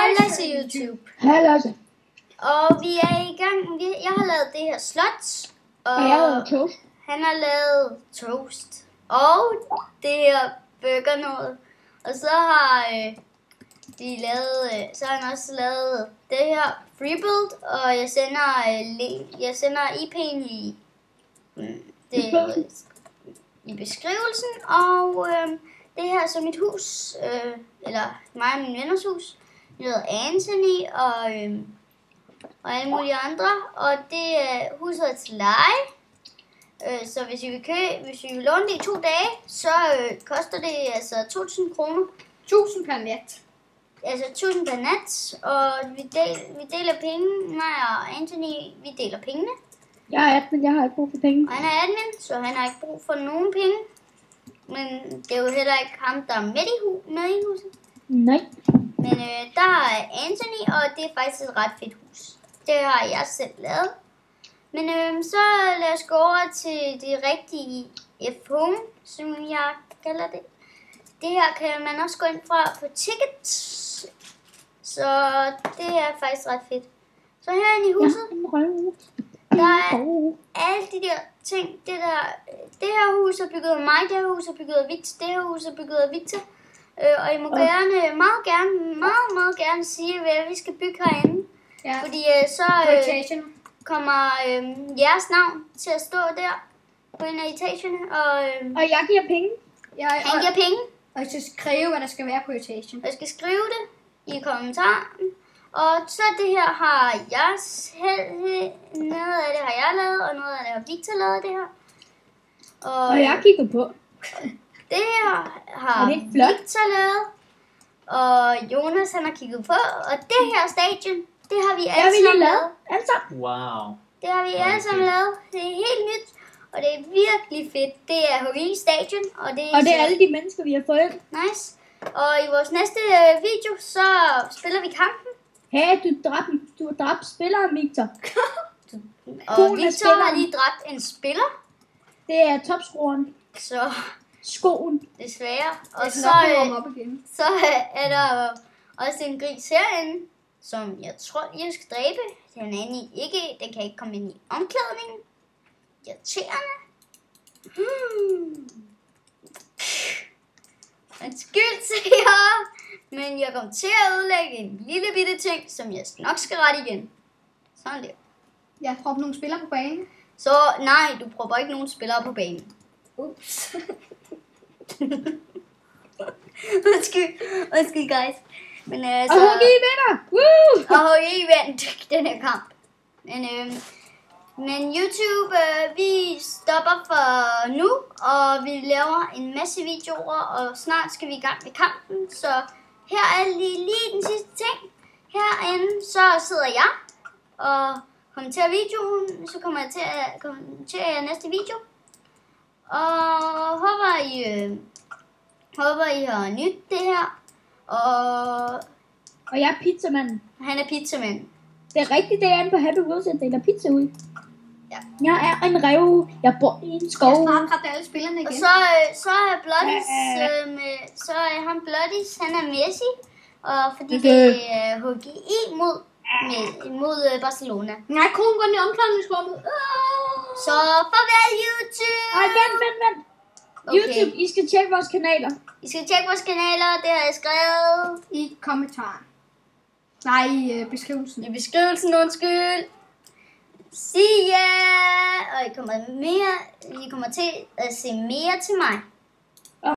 Hej Lasse YouTube. Hej Lasse. Og vi er i gang. Jeg har lavet det her slot. Og jeg har lavet toast. Han har lavet toast. Og det her burger noget. Og så har de lavet, så har han også lavet det her freebuild. Og jeg sender IP'en i beskrivelsen. Og det her er så mit hus. Eller mig og min venners hus. Jeg hedder Anthony og alle mulige andre. Og det huset er til leje. Så hvis I vil låne det i 2 dage, så koster det altså 2.000 kroner. 1.000 per nat. Altså 1.000 per nat, og vi deler penge. Nej, og Anthony, vi deler pengene. Jeg er 18, jeg har ikke brug for penge. Og han er admin, så han har ikke brug for nogen penge. Men det er jo heller ikke ham, der er med i huset. Nej. Men der er Anthony, og det er faktisk et ret fedt hus. Det har jeg selv lavet. Men så lad os gå over til det rigtige F-home, som jeg kalder det. Det her kan man også gå ind fra på tickets. Så det er faktisk ret fedt. Så herinde i huset, der er alle de der ting. Det her hus er bygget af mig, det her hus er bygget af Victor, det her hus er bygget af Victor. Og I må meget gerne sige, hvad vi skal bygge herinde. Ja. Fordi så kommer jeres navn til at stå der på en af etagerne. Og jeg giver penge. Han giver penge. Og jeg skal skrive, hvad der skal være på etagen. Jeg skal skrive det i kommentaren. Og så det her har jeg selv, noget af det har jeg lavet, og noget af det har Victor lavet det her. Og jeg kigger på. Det her har Victor lavet, og Jonas han har kigget på. Og det her stadion, det har vi alle sammen lavet. Wow. Det har vi alle sammen lavet. Det er helt nyt. Og det er virkelig fedt. Det er HGI Stadion. Og det er alle de mennesker, vi har fået. Nice. Og i vores næste video, så spiller vi kampen. Hey, du har dræbt spilleren, Victor. Og Victor har lige dræbt en spiller. Det er topscoren. Så skoen. Desværre. Og så er der også en gris herinde, som jeg tror, jeg skal dræbe. Den kan ikke komme ind i omklædningen. Irriterende. Undskyld, siger jeg. Men jeg kommer til at udlægge en lille bitte ting, som jeg nok skal rette igen. Sådan der. Jeg propper nogle spillere på banen. Så nej, du propper ikke nogen spillere på banen. Ups. Undskyld guys. Men og HGI vinder! Woo! Og HGI vandt den her kamp. Men YouTube, vi stopper for nu, og vi laver en masse videoer, og snart skal vi i gang med kampen. Så her er lige den sidste ting. Herinde så sidder jeg og kommenterer videoen, så kommer jeg til at kommentere næste video. Og håber I har nyt det her. Og jeg er pizzamanden. Han er pizzamanden. Det er rigtigt, det er inde på Happy Wheels, at deler pizza ud. Ja. Jeg er en ræve. Jeg bor i en skov. Jeg har dræbt alle spillerne igen. Og så er Bloodies, så er han Bloodies, han er Messi. Og fordi det er HGI mod Barcelona. Nej, konen går ned i omklædningsrummet. Så farvel YouTube! Nej, vent. Okay. YouTube, I skal tjekke vores kanaler. I skal tjekke vores kanaler, det har jeg skrevet. I kommentaren. Nej, i beskrivelsen. I beskrivelsen, undskyld. See ya! Og I kommer til at se mere til mig.